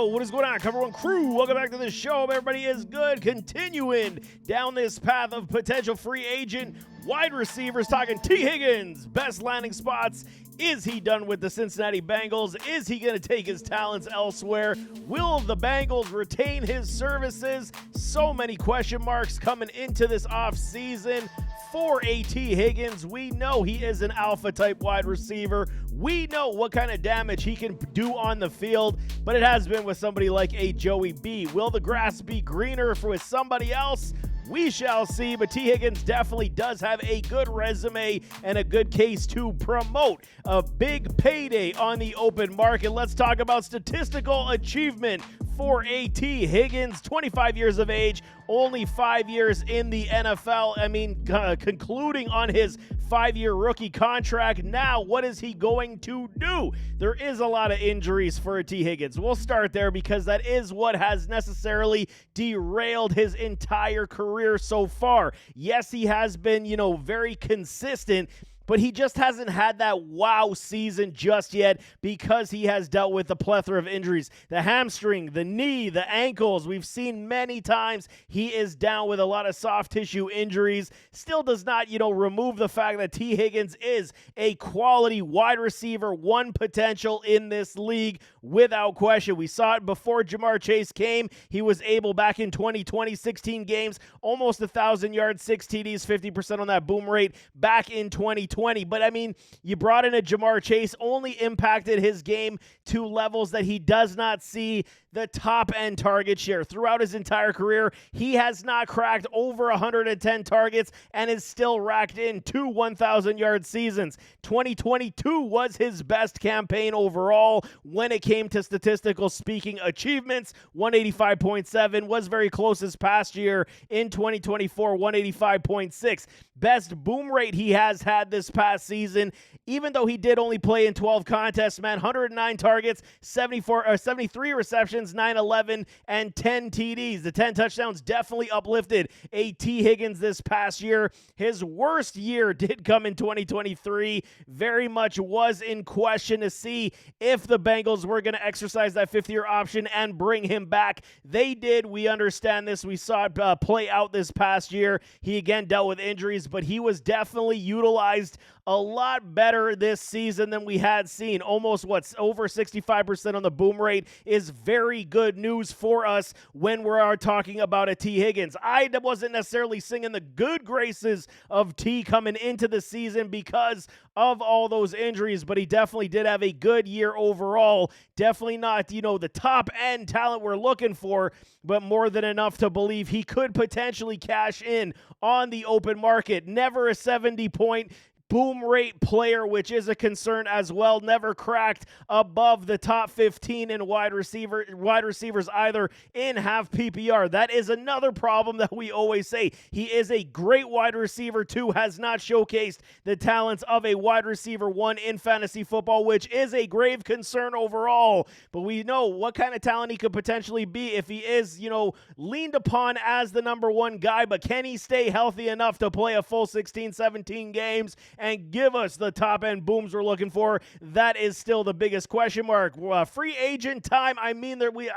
Yo, what is going on, Cover One crew? Welcome back to the show. Hope everybody is good. Continuing down this path of potential free agent wide receivers, talking Tee Higgins, best landing spots. Is he done with the Cincinnati Bengals? Is he going to take his talents elsewhere? Will the Bengals retain his services? So many question marks coming into this offseason for Tee Higgins. We know he is an alpha-type wide receiver. We know what kind of damage he can do on the field, but it has been with somebody like a Joey B. Will the grass be greener with somebody else? We shall see, but Tee Higgins definitely does have a good resume and a good case to promote a big payday on the open market. Let's talk about statistical achievement for Tee Higgins, 25 years of age, only 5 years in the NFL. Concluding on his 5-year rookie contract. Now, what is he going to do? There is a lot of injuries for Tee Higgins. We'll start there because that is what has necessarily derailed his entire career so far. Yes, he has been, very consistent, but he just hasn't had that wow season just yet because he has dealt with a plethora of injuries. The hamstring, the knee, the ankles. We've seen many times he is down with a lot of soft tissue injuries. Still does not, remove the fact that Tee Higgins is a quality wide receiver, one potential in this league without question. We saw it before Jamar Chase came. He was able back in 2020, 16 games, almost 1,000 yards, 6 TDs, 50% on that boom rate back in 2020. But you brought in a Jamar Chase, only impacted his game to levels that he does not see the top end target share. Throughout his entire career, he has not cracked over 110 targets and is still racked in 2 1,000-yard seasons. 2022 was his best campaign overall when it came to statistical speaking achievements. 185.7 was very close this past year in 2024, 185.6. Best boom rate he has had this past season, even though he did only play in 12 contests, 109 targets, 73 receptions, 911, and 10 TDs. The 10 touchdowns definitely uplifted Tee Higgins this past year. His worst year did come in 2023. Very much was in question to see if the Bengals were going to exercise that fifth-year option and bring him back. They did. We understand this. We saw it play out this past year. He again dealt with injuries, but he was definitely utilized a lot better this season than we had seen. Almost over 65% on the boom rate is very good news for us when we are talking about a Tee Higgins. I wasn't necessarily singing the good graces of T coming into the season because of all those injuries, but he definitely did have a good year overall. Definitely not, the top end talent we're looking for, but more than enough to believe he could potentially cash in on the open market. Never a 70-point boom rate player, which is a concern as well. Never cracked above the top 15 in wide receivers either in half PPR. That is another problem that we always say. He is a great wide receiver too, has not showcased the talents of a wide receiver one in fantasy football, which is a grave concern overall. But we know what kind of talent he could potentially be if he is, leaned upon as the number one guy, but can he stay healthy enough to play a full 16, 17 games and give us the top-end booms we're looking for? That is still the biggest question mark. Free agent time, I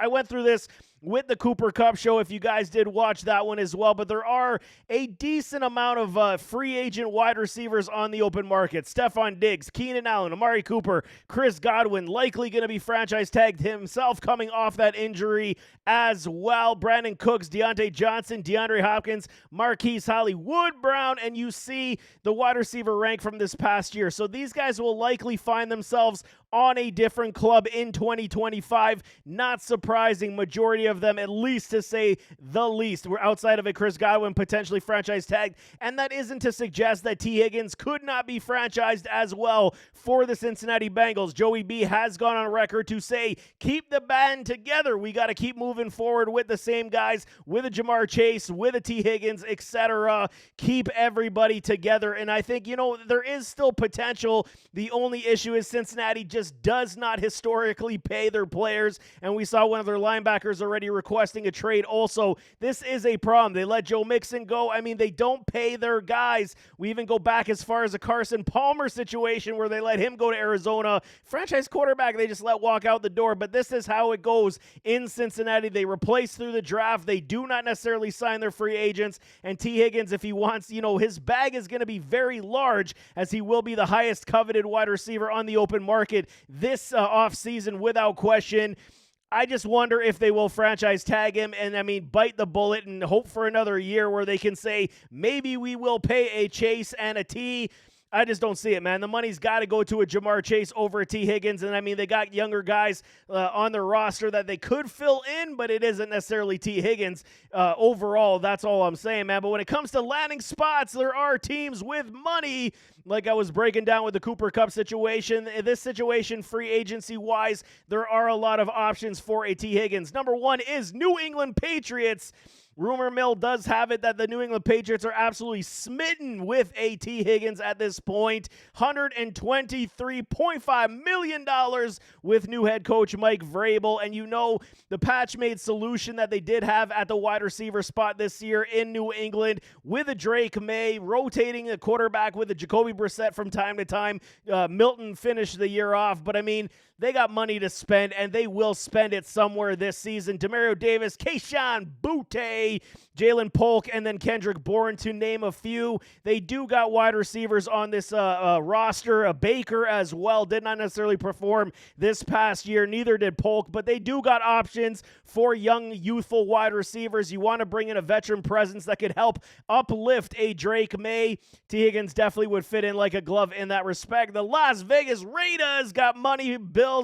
went through this with the Cooper Kupp show, if you guys did watch that one as well, but there are a decent amount of free agent wide receivers on the open market. Stephon Diggs, Keenan Allen, Amari Cooper, Chris Godwin, likely going to be franchise tagged himself coming off that injury as well. Brandon Cooks, Deontay Johnson, DeAndre Hopkins, Marquise Hollywood Brown, and you see the wide receiver rank from this past year. So these guys will likely find themselves on a different club in 2025. Not surprising, majority of them, at least to say the least. We're outside of a Chris Godwin potentially franchise tagged, and that isn't to suggest that Tee Higgins could not be franchised as well for the Cincinnati Bengals. Joey B has gone on record to say, keep the band together. We got to keep moving forward with the same guys, with a Jamar Chase, with a Tee Higgins, etc. Keep everybody together, and I think, there is still potential. The only issue is Cincinnati just does not historically pay their players, and we saw one of their linebackers already already requesting a trade also. This is a problem. They let Joe Mixon go. I mean, they don't pay their guys. We even go back as far as a Carson Palmer situation where they let him go to Arizona. Franchise quarterback, they just let walk out the door. But this is how it goes in Cincinnati. They replace through the draft. They do not necessarily sign their free agents. And Tee Higgins, if he wants, his bag is going to be very large, as he will be the highest coveted wide receiver on the open market this offseason without question. I just wonder if they will franchise tag him and, bite the bullet and hope for another year where they can say, maybe we will pay a Chase and a T. I just don't see it, man. The money's got to go to a Jamar Chase over a Tee Higgins. And, they got younger guys on their roster that they could fill in, but it isn't necessarily Tee Higgins overall. That's all I'm saying, man. But when it comes to landing spots, there are teams with money, like I was breaking down with the Cooper Kupp situation. This situation, free agency-wise, there are a lot of options for a Tee Higgins. Number one is New England Patriots. Rumor mill does have it that the New England Patriots are absolutely smitten with a Tee Higgins at this point. $123.5 million with new head coach Mike Vrabel. And the patch-made solution that they did have at the wide receiver spot this year in New England with a Drake May, rotating the quarterback with a Jacoby Brissett from time to time. Milton finished the year off, but they got money to spend, and they will spend it somewhere this season. Demario Davis, Kayshon Boutte, Jalen Polk, and then Kendrick Bourne, to name a few. They do got wide receivers on this roster. Baker as well did not necessarily perform this past year. Neither did Polk, but they do got options for young, youthful wide receivers. You want to bring in a veteran presence that could help uplift a Drake May. Tee Higgins definitely would fit in like a glove in that respect. The Las Vegas Raiders got money,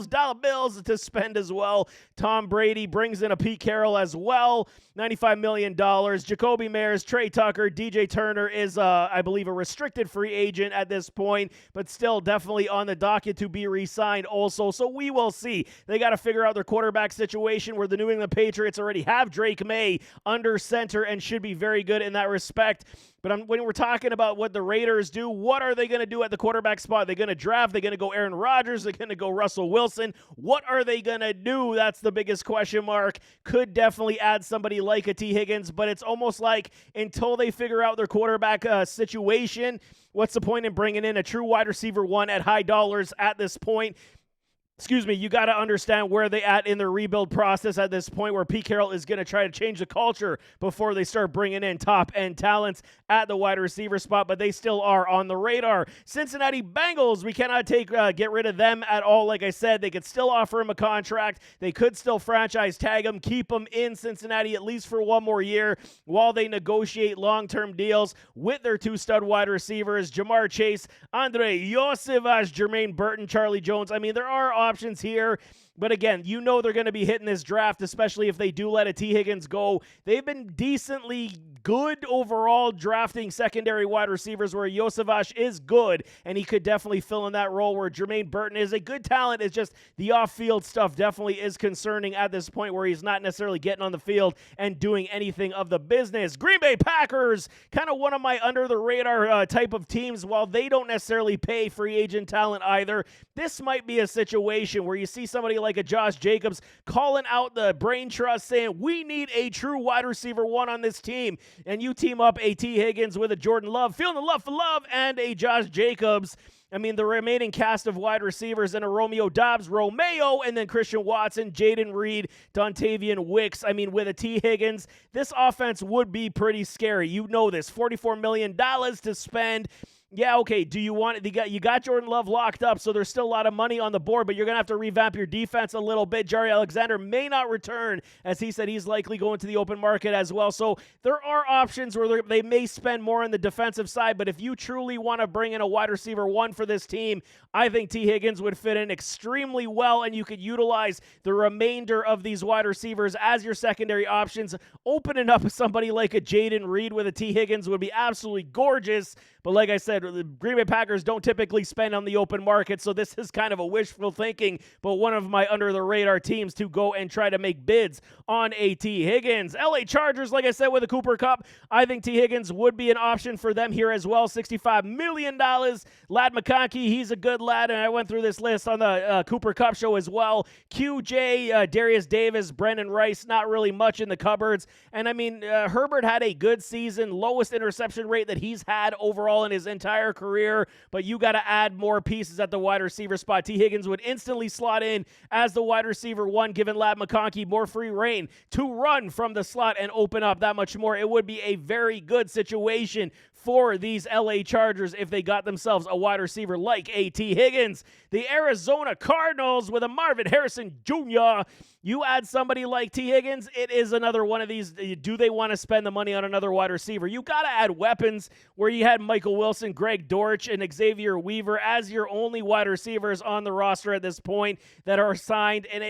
dollar bills to spend as well. Tom Brady brings in a Pete Carroll as well, $95 million. Jacoby Meyers, Trey Tucker, DJ Turner is, I believe, a restricted free agent at this point, but still definitely on the docket to be re-signed also. So we will see. They got to figure out their quarterback situation, where the New England Patriots already have Drake May under center and should be very good in that respect. But when we're talking about what the Raiders do, what are they going to do at the quarterback spot? They're going to draft. They're going to go Aaron Rodgers. They're going to go Russell Wilson. What are they going to do? That's the biggest question mark. Could definitely add somebody like a Tee Higgins, but it's almost like until they figure out their quarterback situation, what's the point in bringing in a true wide receiver one at high dollars at this point? You got to understand where they at in their rebuild process at this point, where Pete Carroll is going to try to change the culture before they start bringing in top-end talents at the wide receiver spot, but they still are on the radar. Cincinnati Bengals, we cannot get rid of them at all. Like I said, they could still offer him a contract. They could still franchise tag him, keep him in Cincinnati at least for one more year while they negotiate long-term deals with their two stud wide receivers, Jamar Chase, Andre Iosivas, Jermaine Burton, Charlie Jones. There are options here. But again, they're going to be hitting this draft, especially if they do let a Tee Higgins go. They've been decently good overall drafting secondary wide receivers, where Iosivas is good, and he could definitely fill in that role, where Jermaine Burton is a good talent. It's just the off-field stuff definitely is concerning at this point, where he's not necessarily getting on the field and doing anything of the business. Green Bay Packers, kind of one of my under-the-radar type of teams. While they don't necessarily pay free agent talent either, this might be a situation where you see somebody like a Josh Jacobs calling out the brain trust, saying, we need a true wide receiver one on this team. And you team up a Tee Higgins with a Jordan Love, feeling the love for love, and a Josh Jacobs. The remaining cast of wide receivers in a Romeo Doubs, Romeo, and then Christian Watson, Jaden Reed, Dontavian Wicks. With a Tee Higgins, this offense would be pretty scary. This, $44 million to spend. Yeah, okay, do you want it? You got Jordan Love locked up, so there's still a lot of money on the board, but you're going to have to revamp your defense a little bit. Jaire Alexander may not return, as he said he's likely going to the open market as well. So there are options where they may spend more on the defensive side, but if you truly want to bring in a wide receiver one for this team, I think Tee Higgins would fit in extremely well, and you could utilize the remainder of these wide receivers as your secondary options. Opening up somebody like a Jaden Reed with a Tee Higgins would be absolutely gorgeous, but like I said, said, the Green Bay Packers don't typically spend on the open market, so this is kind of a wishful thinking, but one of my under-the-radar teams to go and try to make bids on a T. Higgins. LA Chargers, like I said, with the Cooper Kupp, I think T. Higgins would be an option for them here as well. $65 million. Lad McConkey, he's a good lad, and I went through this list on the Cooper Kupp show as well. QJ, Darius Davis, Brendan Rice, not really much in the cupboards. And I mean, Herbert had a good season, lowest interception rate that he's had overall in his entire career, but you got to add more pieces at the wide receiver spot. T. Higgins would instantly slot in as the wide receiver one, giving Lad McConkey more free reign to run from the slot and open up that much more. It would be a very good situation for these LA Chargers if they got themselves a wide receiver like A.T. Higgins. The Arizona Cardinals with a Marvin Harrison Jr. You add somebody like T. Higgins, it is another one of these. Do they want to spend the money on another wide receiver? You got to add weapons where you had Michael Wilson, Greg Dortch, and Xavier Weaver as your only wide receivers on the roster at this point that are signed. And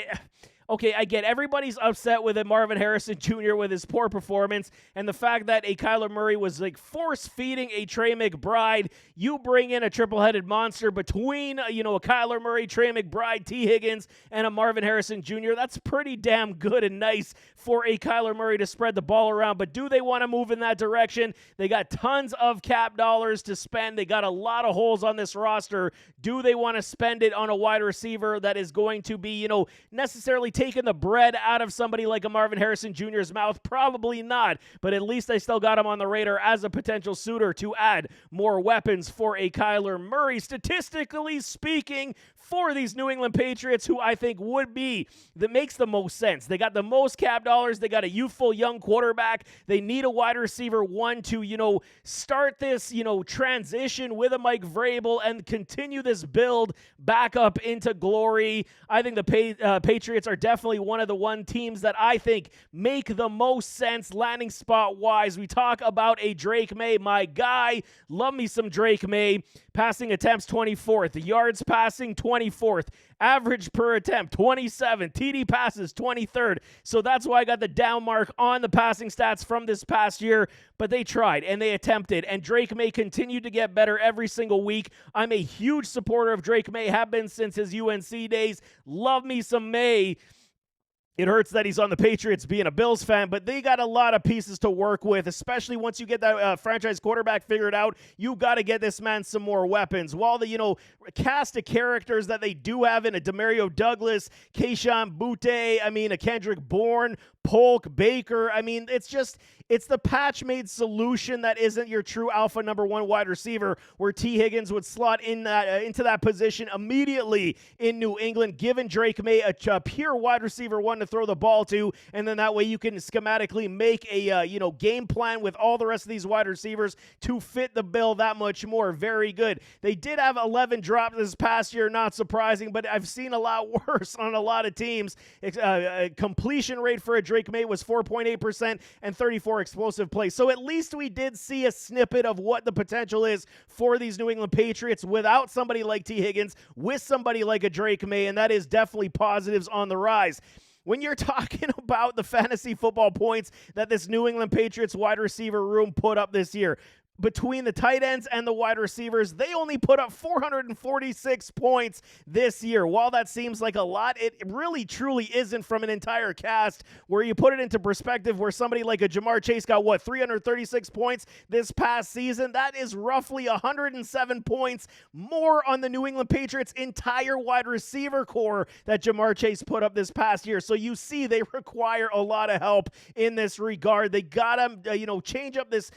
okay, I get everybody's upset with Marvin Harrison Jr. with his poor performance and the fact that a Kyler Murray was like force-feeding a Trey McBride. You bring in a triple-headed monster between, a Kyler Murray, Trey McBride, T. Higgins, and a Marvin Harrison Jr. That's pretty damn good and nice for a Kyler Murray to spread the ball around. But do they want to move in that direction? They got tons of cap dollars to spend. They got a lot of holes on this roster. Do they want to spend it on a wide receiver that is going to be, necessarily taking the bread out of somebody like a Marvin Harrison Jr.'s mouth? Probably not, but at least I still got him on the radar as a potential suitor to add more weapons for a Kyler Murray. Statistically speaking, for these New England Patriots, who I think that makes the most sense. They got the most cap dollars. They got a youthful young quarterback. They need a wide receiver one to, start this, transition with a Mike Vrabel and continue this build back up into glory. I think the Patriots are definitely one of the teams that I think make the most sense landing spot wise. We talk about a Drake May, my guy. Love me some Drake May. Passing attempts 24th, yards passing 24th, average per attempt 27th, TD passes 23rd. So that's why I got the down mark on the passing stats from this past year. But they tried and they attempted, and Drake May continued to get better every single week. I'm a huge supporter of Drake May, have been since his UNC days. Love me some May. It hurts that he's on the Patriots being a Bills fan, but they got a lot of pieces to work with, especially once you get that franchise quarterback figured out. You got to get this man some more weapons. While the, cast of characters that they do have in a Demario Douglas, Kayshon Boutte, a Kendrick Bourne, Polk, Baker, it's the patch-made solution that isn't your true alpha number one wide receiver, where T. Higgins would slot in into that position immediately in New England, giving Drake May a pure wide receiver one to throw the ball to, and then that way you can schematically make a game plan with all the rest of these wide receivers to fit the bill that much more. Very good. They did have 11 drops this past year, not surprising, but I've seen a lot worse on a lot of teams. Completion rate for a Drake May was 4.8% and 34 explosive plays. So at least we did see a snippet of what the potential is for these New England Patriots without somebody like T. Higgins, with somebody like a Drake May, and that is definitely positives on the rise. When you're talking about the fantasy football points that this New England Patriots wide receiver room put up this year, between the tight ends and the wide receivers, they only put up 446 points this year. While that seems like a lot, it really truly isn't from an entire cast. Where you put it into perspective, where somebody like a Jamar Chase got 336 points this past season, that is roughly 107 points more on the New England Patriots entire wide receiver core that Jamar Chase put up this past year. So you see they require a lot of help in this regard. They gotta change up this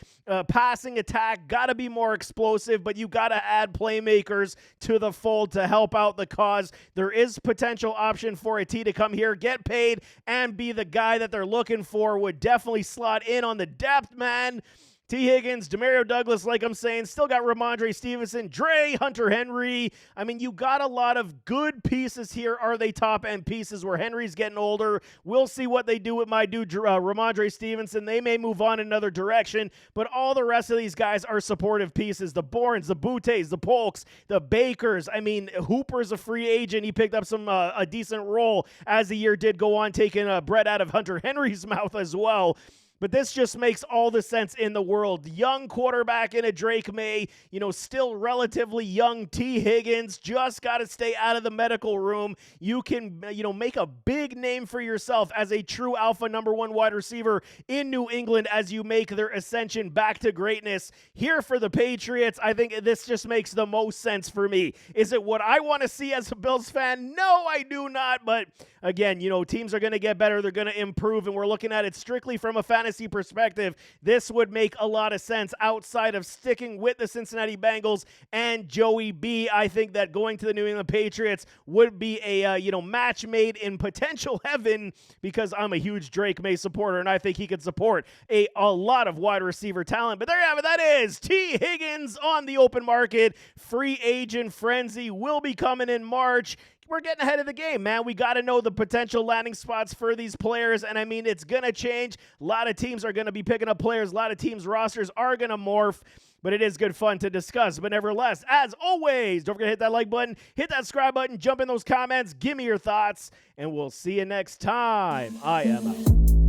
passing attack. Got to be more explosive, but you got to add playmakers to the fold to help out the cause. There is potential option for a T to come here, get paid, and be the guy that they're looking for. Would definitely slot in on the depth, man. T. Higgins, Demario Douglas, like I'm saying, still got Ramondre Stevenson, Dre, Hunter Henry. You got a lot of good pieces here. Are they top-end pieces where Henry's getting older? We'll see what they do with my dude, Ramondre Stevenson. They may move on in another direction, but all the rest of these guys are supportive pieces. The Bournes, the Bouttes, the Polks, the Bakers. Hooper's a free agent. He picked up a decent role as the year did go on, taking bread out of Hunter Henry's mouth as well. But this just makes all the sense in the world. Young quarterback in a Drake May, still relatively young Tee Higgins, just got to stay out of the medical room. You can, make a big name for yourself as a true alpha number one wide receiver in New England as you make their ascension back to greatness. Here for the Patriots, I think this just makes the most sense for me. Is it what I want to see as a Bills fan? No, I do not. But again, teams are going to get better. They're going to improve, and we're looking at it strictly from a fantasy perspective. This would make a lot of sense outside of sticking with the Cincinnati Bengals and Joey B. I think that going to the New England Patriots would be a match made in potential heaven, because I'm a huge Drake May supporter and I think he could support a lot of wide receiver talent. But there you have it. That is Tee Higgins on the open market. Free agent frenzy will be coming in March. We're getting ahead of the game, man. We got to know the potential landing spots for these players, and I mean, it's going to change. A lot of teams are going to be picking up players. A lot of teams' rosters are going to morph, but it is good fun to discuss. But nevertheless, as always, don't forget to hit that like button, hit that subscribe button, jump in those comments, give me your thoughts, and we'll see you next time. I am out.